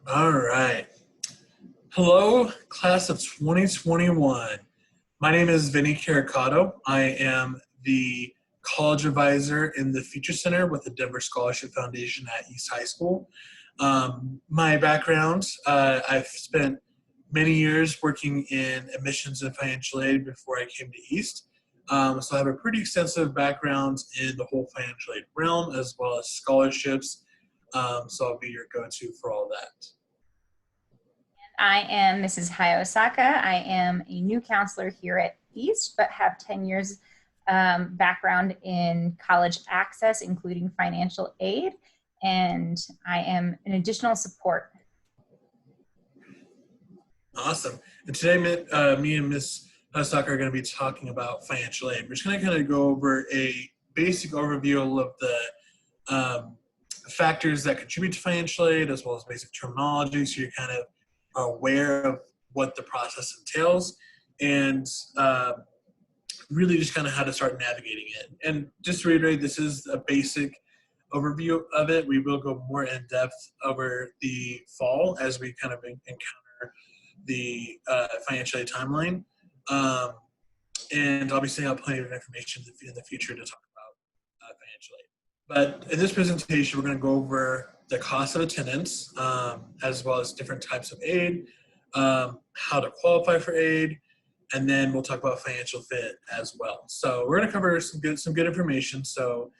All right. Hello, class of 2021. My name is Vinny Caricato. I am the college advisor in the Future Center with the Denver Scholarship Foundation at East High School. My background, I've spent many years working in admissions and financial aid before I came to East. So I have a pretty extensive background in the whole financial aid realm as well as scholarships. So I'll be your go-to for all that. I am Mrs. Hayosaka. I am a new counselor here at East, but have 10 years background in college access, including financial aid, and I am an additional support. Awesome. And today, me and Ms. Hayosaka are going to be talking about financial aid. We're just going to kind of go over a basic overview of the factors that contribute to financial aid, as well as basic terminology, so you're kind of aware of what the process entails, and really just kind of how to start navigating it. And just to reiterate, this is a basic overview of it. We will go more in depth over the fall as we kind of encounter the financial aid timeline. And I'll be sending out plenty of information in the future to talk about financial aid. But in this presentation, we're going to go over the cost of attendance, as well as different types of aid, how to qualify for aid, and then we'll talk about financial fit as well. So we're going to cover some good information. So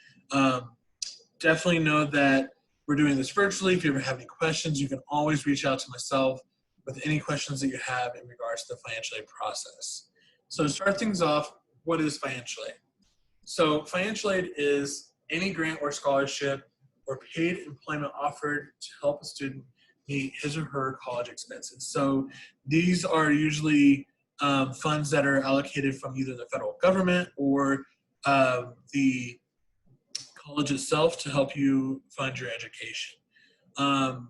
definitely know that we're doing this virtually. If you ever have any questions, you can always reach out to myself with any questions that you have in regards to the financial aid process. So to start things off, what is financial aid? So financial aid is any grant or scholarship or paid employment offered to help a student meet his or her college expenses. So these are usually funds that are allocated from either the federal government or the college itself to help you fund your education. When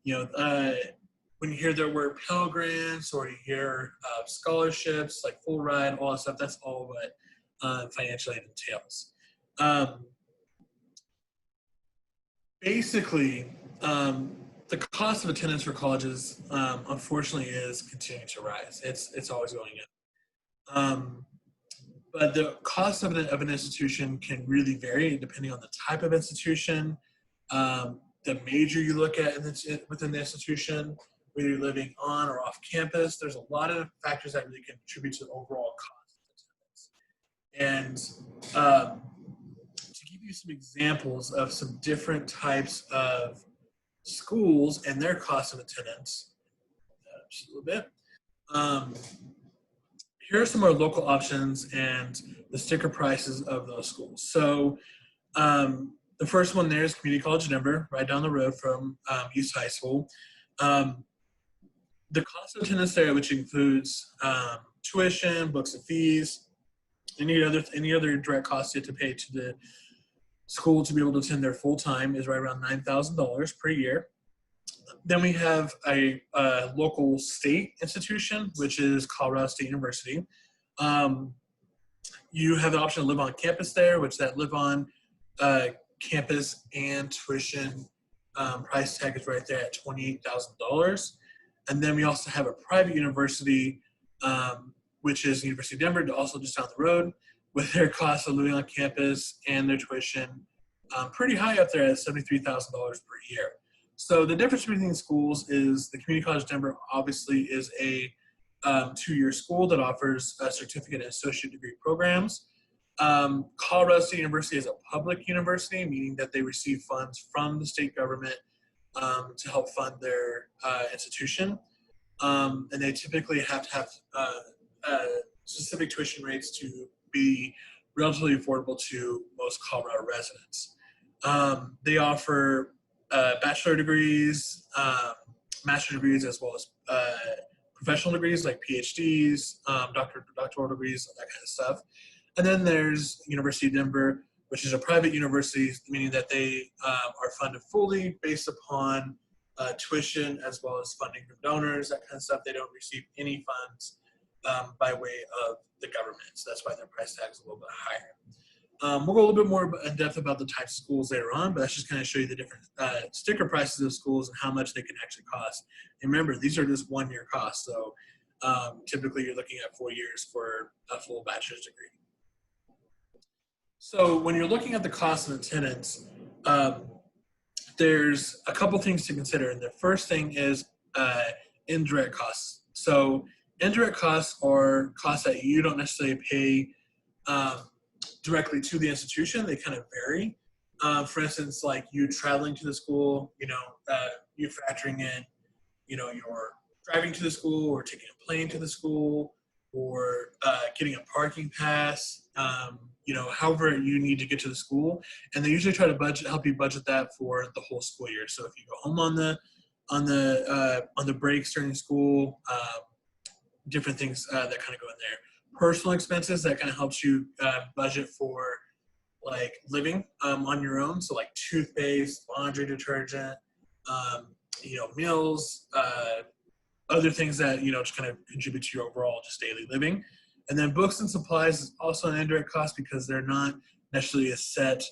you hear the word Pell Grants or you hear scholarships like full ride, all that stuff, that's all what financial aid entails. Basically, the cost of attendance for colleges, unfortunately, is continuing to rise. It's always going up. But the cost of an institution can really vary depending on the type of institution, the major you look at within the institution, whether you're living on or off campus. There's a lot of factors that really contribute to the overall cost of attendance. And to give you some examples of some different types of schools and their cost of attendance, just a little bit. Here are some of our local options and the sticker prices of those schools. So the first one there is Community College Denver, right down the road from East High School. The cost of attendance there, which includes tuition, books and fees, any other direct costs you have to pay to the school to be able to attend there full time, is right around $9,000 per year. Then we have a local state institution, which is Colorado State University. You have the option to live on campus there, which that live on campus and tuition price tag is right there at $28,000. And then we also have a private university, which is the University of Denver, also just down the road, with their cost of living on campus and their tuition pretty high up there at $73,000 per year. So the difference between these schools is the Community College Denver obviously is a 2-year school that offers a certificate and associate degree programs. Colorado State University is a public university, meaning that they receive funds from the state government to help fund their institution. And they typically have to have specific tuition rates to be relatively affordable to most Colorado residents. They offer bachelor degrees, master's degrees, as well as professional degrees like PhDs, doctoral degrees, that kind of stuff. And then there's University of Denver, which is a private university, meaning that they are funded fully based upon tuition as well as funding from donors, that kind of stuff. They don't receive any funds by way of the government. So that's why their price tag is a little bit higher. We'll go a little bit more in depth about the types of schools later on, but that's just kind of show you the different sticker prices of schools and how much they can actually cost. And remember, these are just 1 year costs. So typically you're looking at 4 years for a full bachelor's degree. So when you're looking at the cost of attendance, there's a couple things to consider. And the first thing is indirect costs. So indirect costs are costs that you don't necessarily pay directly to the institution. They kind of vary. For instance, like you traveling to the school, you factoring in, you're driving to the school or taking a plane to the school or getting a parking pass, however you need to get to the school. And they usually try to help you budget that for the whole school year. So if you go home on the breaks during school, different things that kind of go in there. Personal expenses, that kind of helps you budget for like living on your own. So like toothpaste, laundry detergent, meals, other things that, just kind of contribute to your overall just daily living. And then books and supplies is also an indirect cost because they're not necessarily a set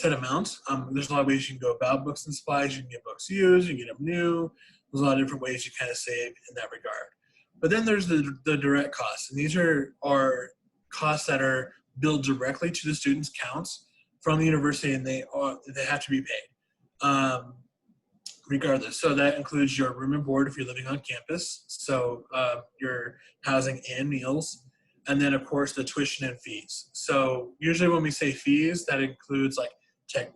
amount. There's a lot of ways you can go about books and supplies. You can get books used, you can get them new. There's a lot of different ways you kind of save in that regard. But then there's the direct costs, and these are costs that are billed directly to the students' accounts from the university, and they have to be paid regardless. So that includes your room and board if you're living on campus, so your housing and meals, and then of course the tuition and fees. So usually when we say fees, that includes like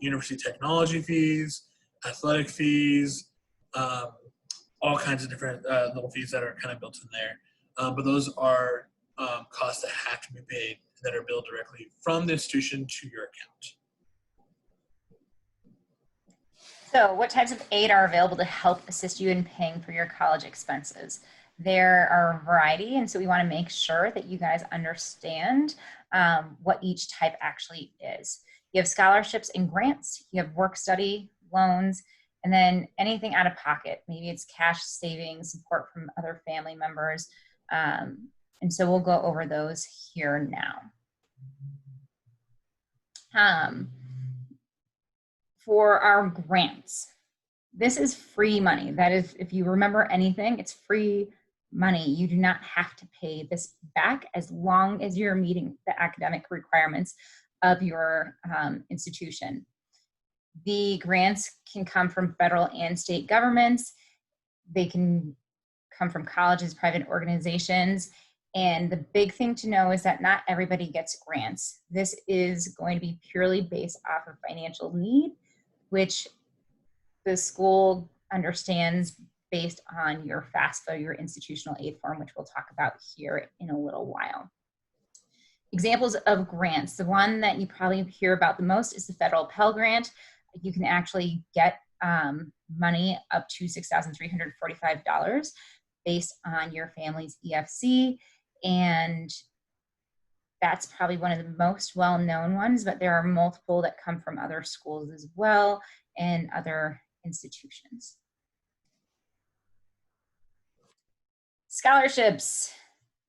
university technology fees, athletic fees, all kinds of different little fees that are kind of built in there. But those are costs that have to be paid that are billed directly from the institution to your account. So what types of aid are available to help assist you in paying for your college expenses? There are a variety, and so we want to make sure that you guys understand what each type actually is. You have scholarships and grants, you have work study, loans, and then anything out of pocket. Maybe it's cash savings, support from other family members. And so we'll go over those here now. For our grants, this is free money. That is, if you remember anything, it's free money. You do not have to pay this back as long as you're meeting the academic requirements of your institution. The grants can come from federal and state governments. They can come from colleges, private organizations. And the big thing to know is that not everybody gets grants. This is going to be purely based off of financial need, which the school understands based on your FAFSA, your institutional aid form, which we'll talk about here in a little while. Examples of grants. The one that you probably hear about the most is the federal Pell Grant. You can actually get money up to $6,345 based on your family's EFC. And that's probably one of the most well-known ones, but there are multiple that come from other schools as well and other institutions. Scholarships.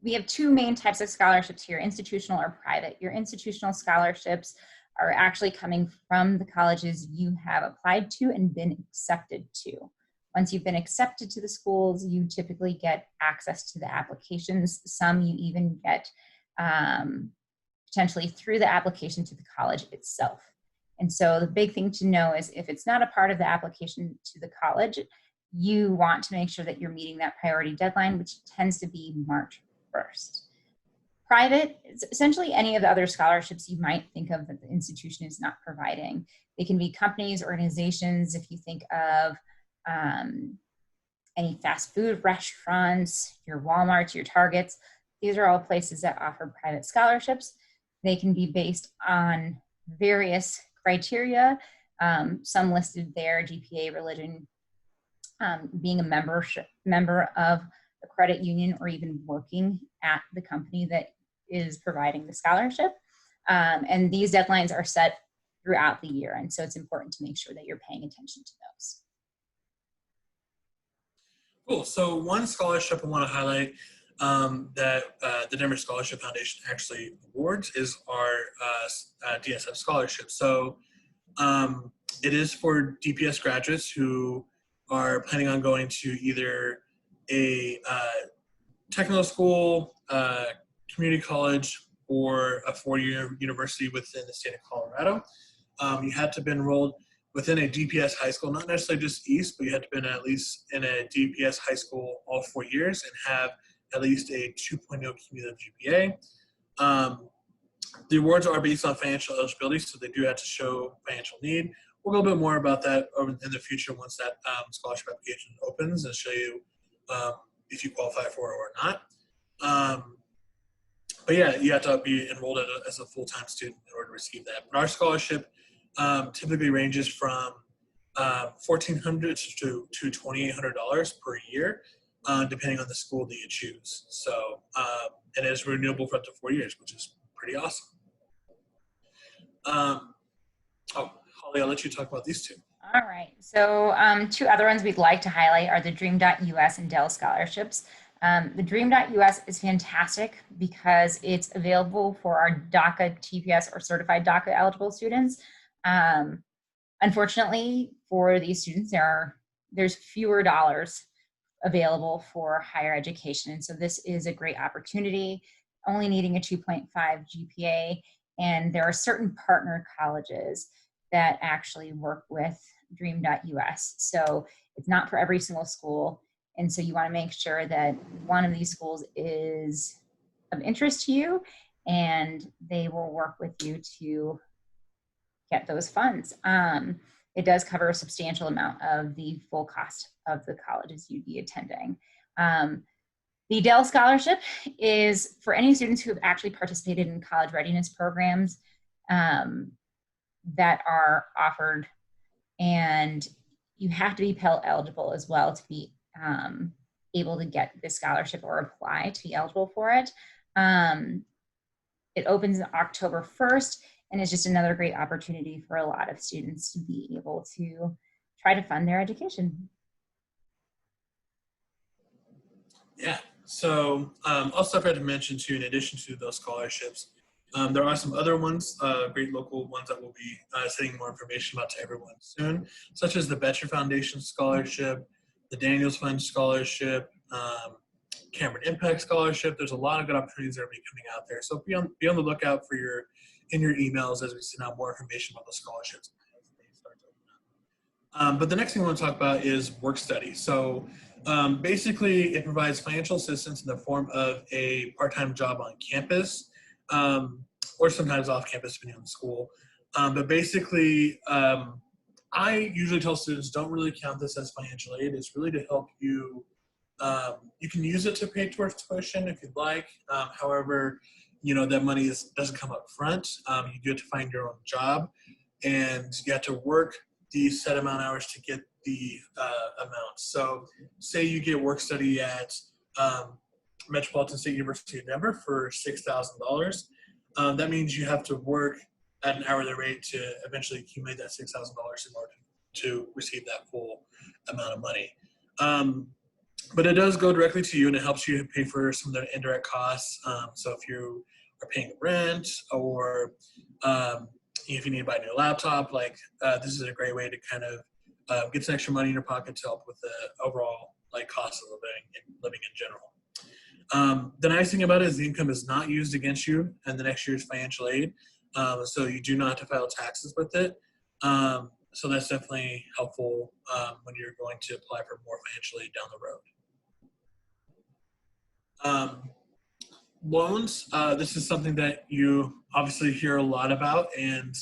We have two main types of scholarships here, institutional or private. Your institutional scholarships are actually coming from the colleges you have applied to and been accepted to. Once you've been accepted to the schools, you typically get access to the applications. Some you even get potentially through the application to the college itself. And so the big thing to know is if it's not a part of the application to the college, you want to make sure that you're meeting that priority deadline, which tends to be March 1st. Private is essentially any of the other scholarships you might think of that the institution is not providing. They can be companies, organizations, if you think of any fast food restaurants, your Walmarts, your Targets. These are all places that offer private scholarships. They can be based on various criteria, some listed there, GPA, religion, being a member of a credit union, or even working at the company that is providing the scholarship. And these deadlines are set throughout the year. And so it's important to make sure that you're paying attention to those. Cool. So one scholarship I want to highlight that the Denver Scholarship Foundation actually awards is our DSF scholarship. So it is for DPS graduates who are planning on going to either a technical school, community college, or a four-year university within the state of Colorado. You had to be enrolled within a DPS high school, not necessarily just East, but you had to be at least in a DPS high school all 4 years and have at least a 2.0 cumulative GPA. The awards are based on financial eligibility, so they do have to show financial need. We'll go a bit more about that in the future once that scholarship application opens and show you if you qualify for it or not. But yeah, you have to be enrolled as a full-time student in order to receive that. But our scholarship typically ranges from $1,400 to $2,800 per year, depending on the school that you choose. So, and it's renewable for up to 4 years, which is pretty awesome. Holly, I'll let you talk about these two. All right. So two other ones we'd like to highlight are the Dream.us and Dell scholarships. The Dream.us is fantastic because it's available for our DACA TPS or certified DACA eligible students. Unfortunately, for these students, there's fewer dollars available for higher education. And so this is a great opportunity, only needing a 2.5 GPA. And there are certain partner colleges that actually work with Dream.us. So it's not for every single school. And so you want to make sure that one of these schools is of interest to you and they will work with you to get those funds. It does cover a substantial amount of the full cost of the colleges you'd be attending. The Dell Scholarship is for any students who have actually participated in college readiness programs that are offered, and you have to be Pell eligible as well to be able to get this scholarship or apply to be eligible for it. It opens October 1st and is just another great opportunity for a lot of students to be able to try to fund their education. Yeah, so also I forgot to mention too, in addition to those scholarships, there are some other ones, great local ones that we'll be sending more information about to everyone soon, such as the Betcher Foundation Scholarship, the Daniels Fund Scholarship, Cameron Impact Scholarship. There's a lot of good opportunities that are coming out there. So be on the lookout for in your emails as we send out more information about the scholarships. But the next thing I want to talk about is work study. So basically, it provides financial assistance in the form of a part-time job on campus, or sometimes off campus, depending on the school. But basically, I usually tell students, don't really count this as financial aid. It's really to help you. You can use it to pay towards tuition if you'd like. However, that money doesn't come up front. You do have to find your own job, and you have to work the set amount of hours to get the amount. So say you get work study at Metropolitan State University of Denver for $6,000. That means you have to work at an hourly rate to eventually accumulate that $6,000 in order to receive that full amount of money. But it does go directly to you, and it helps you pay for some of the indirect costs. So if you are paying rent, or if you need to buy a new laptop, this is a great way to kind of get some extra money in your pocket to help with the overall cost of living in general. The nice thing about it is the income is not used against you and the next year's financial aid, so you do not have to file taxes with it. So that's definitely helpful when you're going to apply for more financial aid down the road. Loans, this is something that you obviously hear a lot about, and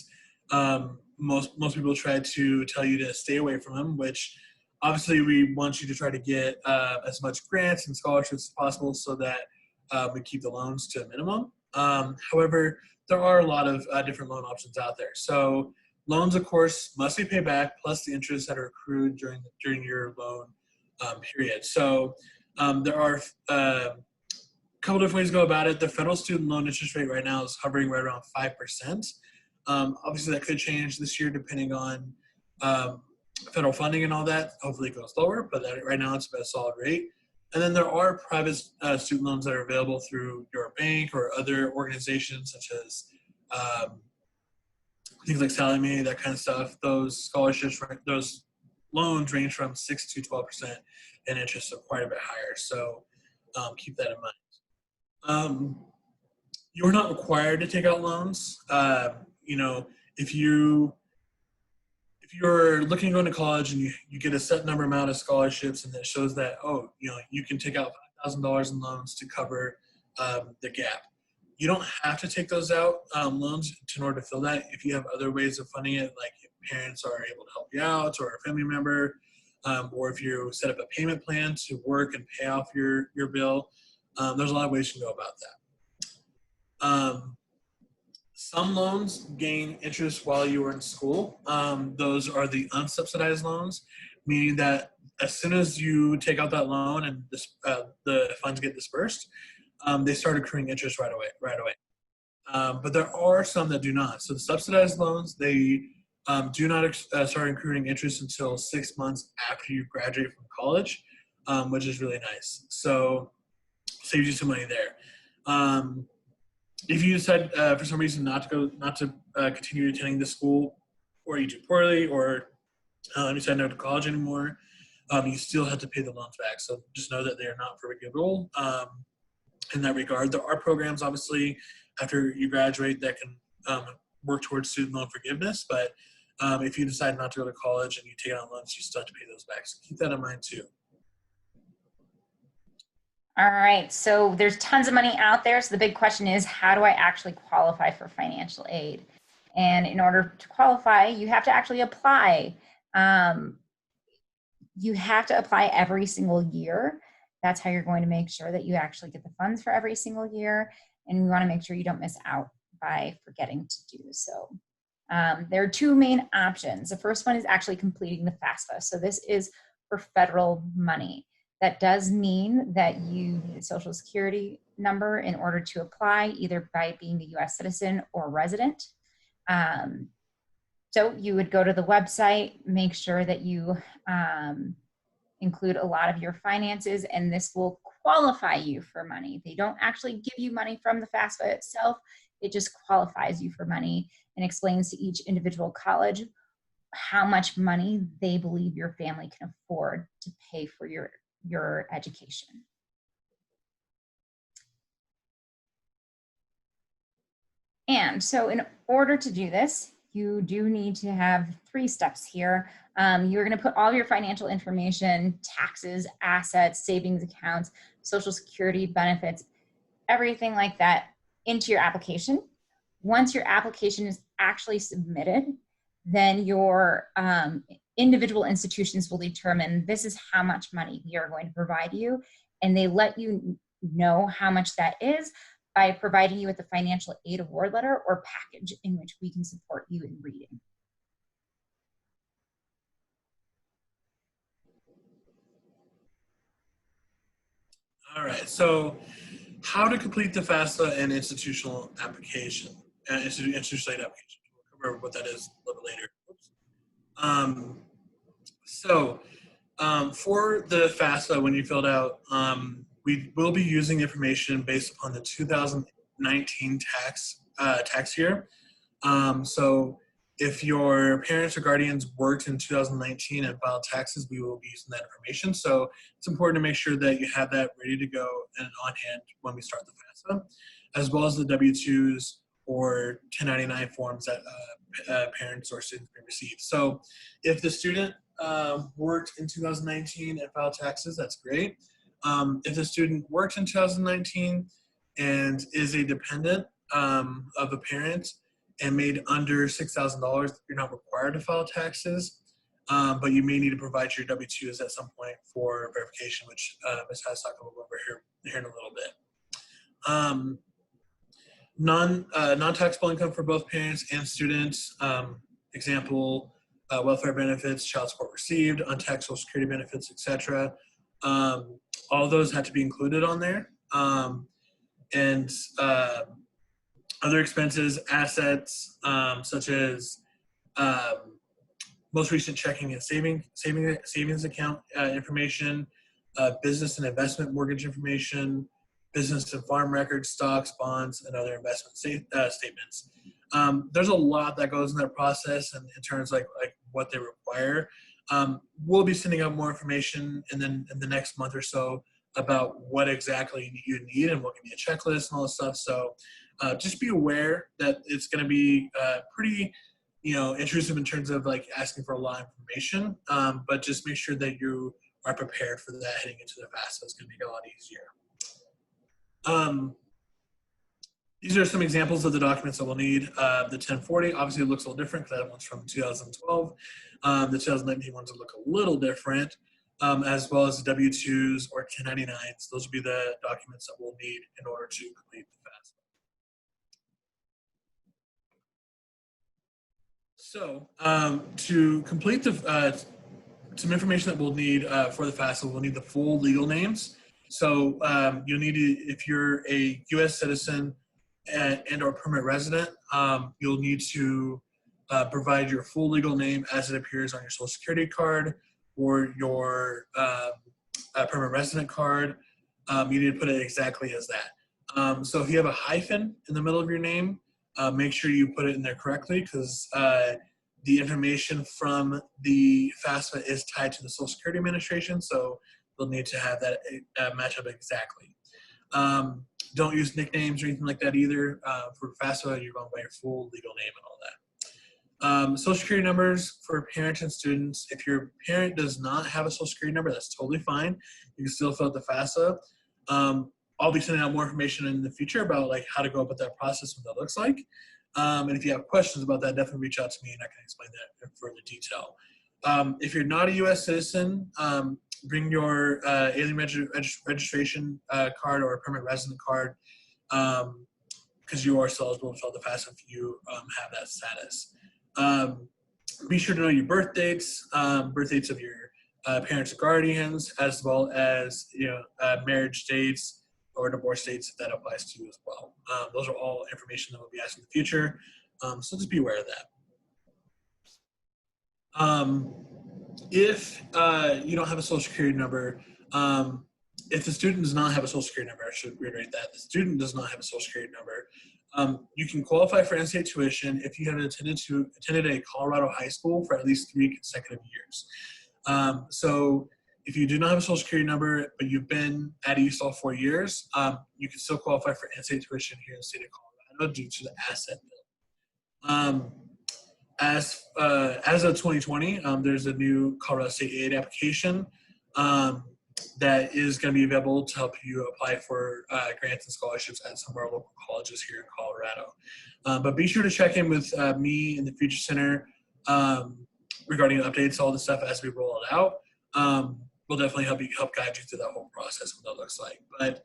most people try to tell you to stay away from them, which obviously we want you to try to get as much grants and scholarships as possible so that we keep the loans to a minimum. However, there are a lot of different loan options out there. So loans, of course, must be paid back plus the interest that are accrued during your loan period. So there are a couple different ways to go about it. The federal student loan interest rate right now is hovering right around 5%. Obviously, that could change this year depending on federal funding and all that. Hopefully, it goes lower, but right now it's about a solid rate. And then there are private student loans that are available through your bank or other organizations such as things like Sallie Mae, that kind of stuff. Those scholarships, those loans range from 6 to 12%, and interest are quite a bit higher. So keep that in mind. You're not required to take out loans. You know, if you're looking to go to college and you get a set number amount of scholarships and that shows that, oh, you know, you can take out $5,000 in loans to cover the gap. You don't have to take those out loans in order to fill that. If you have other ways of funding it, like if parents are able to help you out or a family member, or if you set up a payment plan to work and pay off your bill, there's a lot of ways you can go about that. Some loans gain interest while you are in school. Those are the unsubsidized loans, meaning that as soon as you take out that loan and the funds get dispersed, they start accruing interest right away. But there are some that do not. So the subsidized loans, they do not start accruing interest until 6 months after you graduate from college, which is really nice. So saves you some money there. If you decide for some reason not to continue attending the school, or you do poorly, or you decide not to college anymore, you still have to pay the loans back. So just know that they are not forgivable in that regard. There are programs, obviously, after you graduate that can work towards student loan forgiveness. But if you decide not to go to college and you take out loans, you still have to pay those back. So keep that in mind too. All right, so there's tons of money out there. So the big question is, how do I actually qualify for financial aid? And in order to qualify, you have to actually apply. You have to apply every single year. That's how you're going to make sure that you actually get the funds for every single year. And we want to make sure you don't miss out by forgetting to do so. There are two main options. The first one is actually completing the FAFSA. So this is for federal money. That does mean that you need a social security number in order to apply, either by being a US citizen or resident. So you would go to the website, make sure that you include a lot of your finances, and this will qualify you for money. They don't actually give you money from the FAFSA itself. It just qualifies you for money and explains to each individual college how much money they believe your family can afford to pay for your education. And so in order to do this, you do need to have 3 steps here. You're going to put all your financial information, taxes, assets, savings accounts, social security benefits, everything like that into your application. Once your application is actually submitted, then your individual institutions will determine this is how much money we are going to provide you, and they let you know how much that is by providing you with a financial aid award letter or package in which we can support you in reading. All right, so how to complete the FAFSA and institutional application, institutional aid application. We'll cover what that is a little bit later. For the FAFSA, when you filled out, we will be using information based upon the 2019 tax year. So if your parents or guardians worked in 2019 and filed taxes, we will be using that information. So it's important to make sure that you have that ready to go and on hand when we start the FAFSA, as well as the W-2s or 1099 forms that parents or students may receive. So if the student worked in 2019 and filed taxes, that's great. If the student worked in 2019 and is a dependent of a parent and made under $6,000, you're not required to file taxes, but you may need to provide your W-2s at some point for verification, which Ms. Hayasaka will go over here in a little bit. Non-taxable income for both parents and students, example, welfare benefits, child support received, untaxed social security benefits, etc. All those had to be included on there. And other expenses, assets, such as most recent checking and savings account information, business and investment mortgage information, business and farm records, stocks, bonds, and other investment statements. There's a lot that goes in that process, and in terms like what they require. We'll be sending out more information in the next month or so about what exactly you need, and we'll give you a checklist and all this stuff. So just be aware that it's going to be pretty, intrusive in terms of like asking for a lot of information. But just make sure that you are prepared for that heading into the FAFSA. It's going to be a lot easier. These are some examples of the documents that we'll need. The 1040 obviously looks a little different because that one's from 2012. The 2019 ones will look a little different, as well as the W-2s or 1099s. Those will be the documents that we'll need in order to complete the FAFSA. So to complete some information that we'll need for the FAFSA, we'll need the full legal names. So you'll need to, if you're a U.S. citizen and or permanent resident, you'll need to provide your full legal name as it appears on your Social Security card or your permanent resident card. You need to put it exactly as that. So if you have a hyphen in the middle of your name, make sure you put it in there correctly, because the information from the FAFSA is tied to the Social Security Administration, so they'll need to have that match up exactly. Don't use nicknames or anything like that either. For FAFSA, you're going by your full legal name and all that. Social Security numbers for parents and students. If your parent does not have a Social Security number, that's totally fine. You can still fill out the FAFSA. I'll be sending out more information in the future about like how to go about that process, what that looks like. And if you have questions about that, definitely reach out to me and I can explain that in further detail. If you're not a U.S. citizen, bring your alien registration card or a permanent resident card, because you are still eligible to fill the FAFSA if you have that status. Be sure to know your birth dates of your parents or guardians, as well as marriage dates or divorce dates if that applies to you as well. Those are all information that we'll be asking in the future, so just be aware of that. If you don't have a Social Security number, if the student does not have a Social Security number, I should reiterate that. The student does not have a Social Security number. You can qualify for in-state tuition if you have attended a Colorado high school for at least 3 consecutive years. So if you do not have a Social Security number, but you've been at East all 4 years, you can still qualify for in-state tuition here in the state of Colorado due to the asset bill. As of 2020, there's a new Colorado State Aid application that is going to be available to help you apply for grants and scholarships at some of our local colleges here in Colorado. But be sure to check in with me and the Future Center regarding updates, all the stuff as we roll it out. We'll definitely help guide you through that whole process, what that looks like. But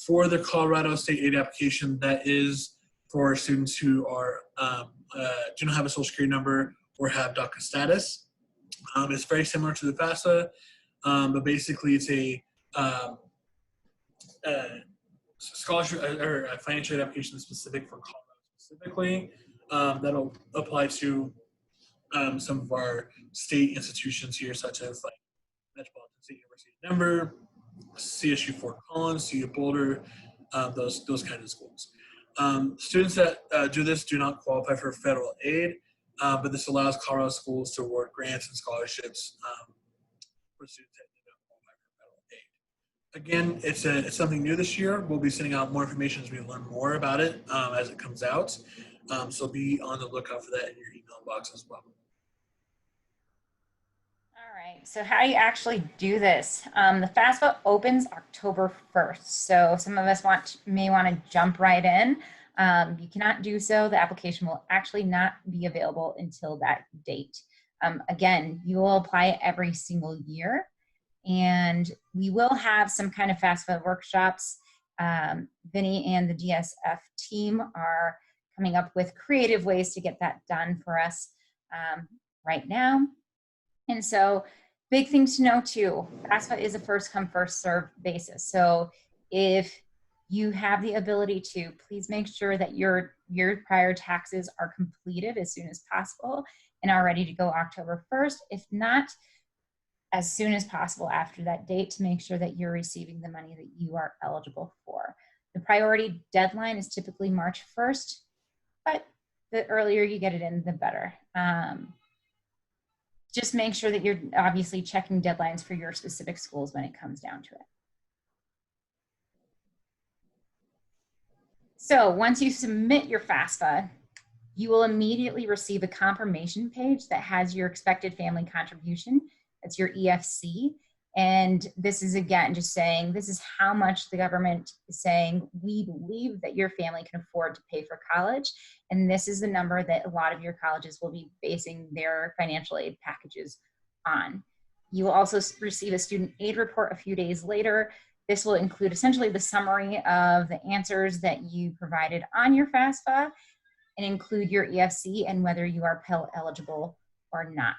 for the Colorado State Aid application, that is for students who are do not have a Social Security number or have DACA status. It's very similar to the FAFSA, but basically it's a scholarship or a financial aid application specific for Colorado specifically. That'll apply to some of our state institutions here, such as like Metropolitan State University of Denver, CSU Fort Collins, CU Boulder, those kinds of schools. Students that do this do not qualify for federal aid, but this allows Colorado schools to award grants and scholarships for students that do not qualify for federal aid. Again, it's something new this year. We'll be sending out more information as we learn more about it as it comes out. So be on the lookout for that in your email box as well. All right, so how do you actually do this? The FAFSA opens October 1st, so some of us may want to jump right in. You cannot do so. The application will actually not be available until that date. Again, you will apply every single year, and we will have some kind of FAFSA workshops. Vinny and the DSF team are coming up with creative ways to get that done for us right now. And so big things to know too, FAFSA is a first come first served basis. So if you have the ability to, please make sure that your prior taxes are completed as soon as possible and are ready to go October 1st. If not, as soon as possible after that date to make sure that you're receiving the money that you are eligible for. The priority deadline is typically March 1st, but the earlier you get it in, the better. Just make sure that you're obviously checking deadlines for your specific schools when it comes down to it. So once you submit your FAFSA, you will immediately receive a confirmation page that has your expected family contribution. That's your EFC. And this is, again, just saying this is how much the government is saying we believe that your family can afford to pay for college. And this is the number that a lot of your colleges will be basing their financial aid packages on. You will also receive a student aid report a few days later. This will include essentially the summary of the answers that you provided on your FAFSA and include your EFC and whether you are Pell eligible or not.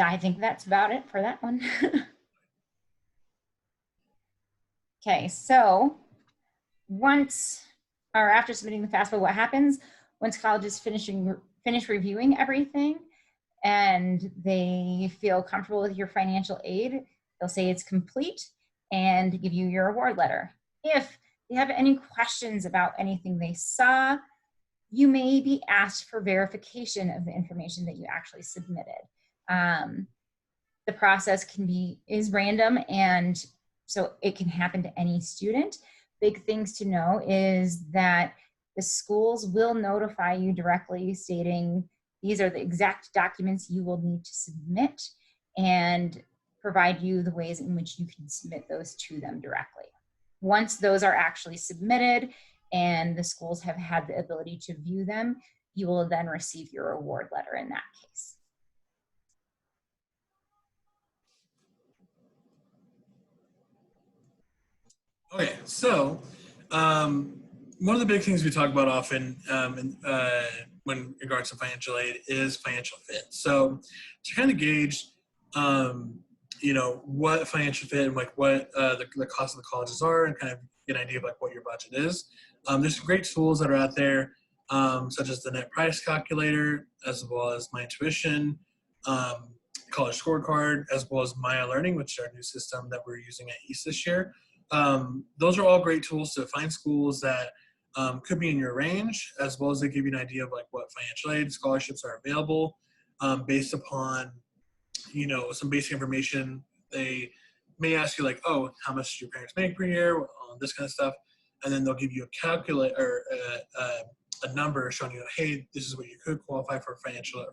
I think that's about it for that one. Okay, so once or after submitting the FAFSA, what happens once colleges finish reviewing everything and they feel comfortable with your financial aid, they'll say it's complete and give you your award letter. If they have any questions about anything they saw, you may be asked for verification of the information that you actually submitted. The process is random, and so it can happen to any student. Big things to know is that the schools will notify you directly stating these are the exact documents you will need to submit and provide you the ways in which you can submit those to them directly. Once those are actually submitted and the schools have had the ability to view them, you will then receive your award letter in that case. Okay, so one of the big things we talk about often when in regards to financial aid is financial fit. So to kind of gauge, what financial fit and like what the cost of the colleges are, and kind of get an idea of like what your budget is. There's some great tools that are out there, such as the net price calculator, as well as my tuition, college scorecard, as well as Maya Learning, which is our new system that we're using at East this year. Those are all great tools to find schools that could be in your range, as well as they give you an idea of like what financial aid scholarships are available based upon, some basic information. They may ask you like, oh, how much do your parents make per year, this kind of stuff. And then they'll give you a calculate or a number showing you, hey, this is what you could qualify for financial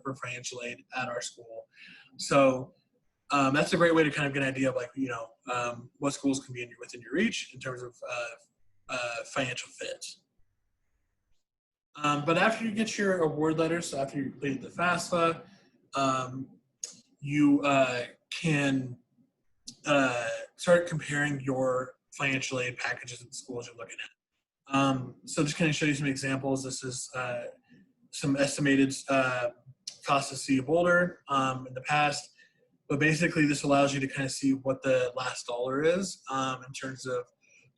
aid at our school. So that's a great way to kind of get an idea of like, what schools can be within your reach in terms of financial fit. But after you get your award letter, so after you completed the FAFSA, you can start comparing your financial aid packages at the schools you're looking at. So just kind of show you some examples. This is some estimated costs of City of Boulder in the past. But basically, this allows you to kind of see what the last dollar is in terms of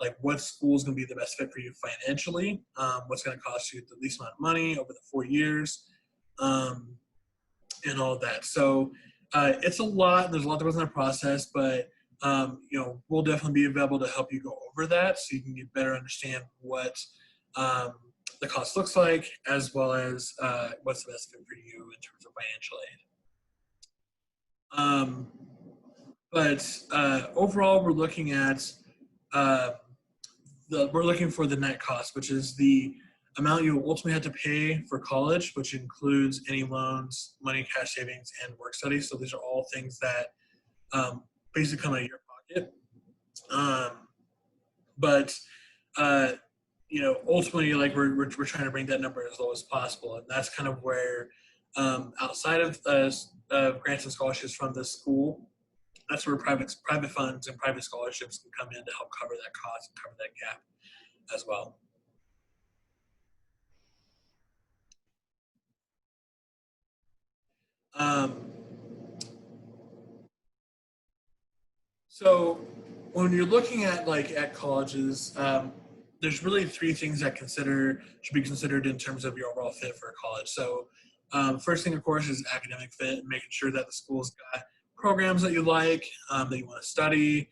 like what school is going to be the best fit for you financially, what's going to cost you the least amount of money over the 4 years, and all of that. So it's a lot. There's a lot that goes in the process, but we'll definitely be available to help you go over that so you can better understand what the cost looks like, as well as what's the best fit for you in terms of financial aid. But overall, we're looking at we're looking for the net cost, which is the amount you will ultimately have to pay for college, which includes any loans, money, cash savings, and work studies. So these are all things that basically come out of your pocket. But ultimately, like we're trying to bring that number as low as possible, and that's kind of where outside of grants and scholarships from the school, that's where private funds and private scholarships can come in to help cover that cost and cover that gap as well. So when you're looking at colleges, there's really three things that should be considered in terms of your overall fit for a college. So First thing, of course, is academic fit, making sure that the school's got programs that you like, that you want to study.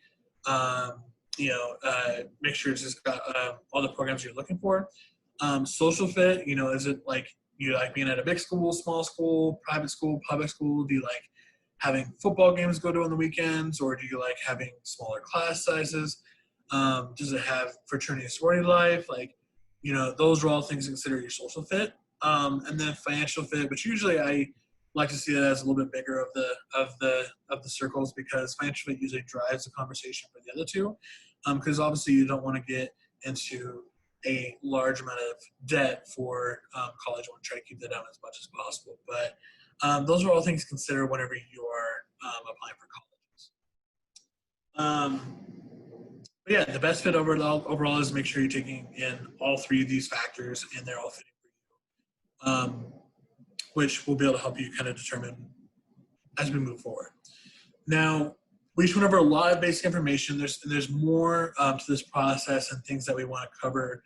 Make sure it's just got all the programs you're looking for. Social fit, is it like you like being at a big school, small school, private school, public school? Do you like having football games go to on the weekends, or do you like having smaller class sizes? Does it have fraternity and sorority life? Those are all things to consider your social fit. And then financial fit, which usually I like to see that as a little bit bigger of the circles, because financial fit usually drives the conversation for the other two. Because obviously you don't want to get into a large amount of debt for college. You want to try to keep that down as much as possible. But those are all things to consider whenever you are applying for colleges. But yeah, the best fit overall is make sure you're taking in all three of these factors and they're all fitting for you, which will be able to help you kind of determine as we move forward. Now, we just went over a lot of basic information. There's more to this process and things that we want to cover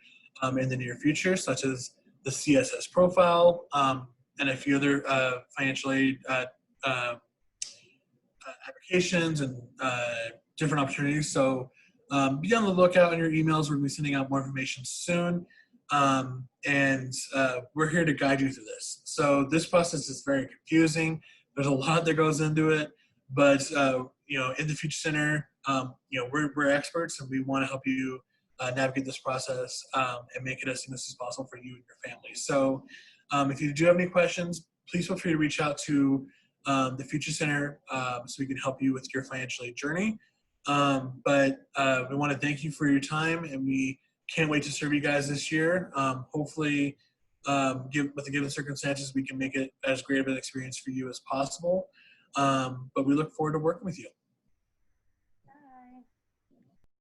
in the near future, such as the CSS profile and a few other financial aid applications and different opportunities. So be on the lookout in your emails. We're going to be sending out more information soon. And we're here to guide you through this. So this process is very confusing. There's a lot that goes into it, but in the Future Center, we're experts and we want to help you navigate this process and make it as seamless as possible for you and your family. So if you do have any questions, please feel free to reach out to the Future Center so we can help you with your financial aid journey. But we want to thank you for your time, and we can't wait to serve you guys this year. Hopefully, with the given circumstances, we can make it as great of an experience for you as possible. But we look forward to working with you.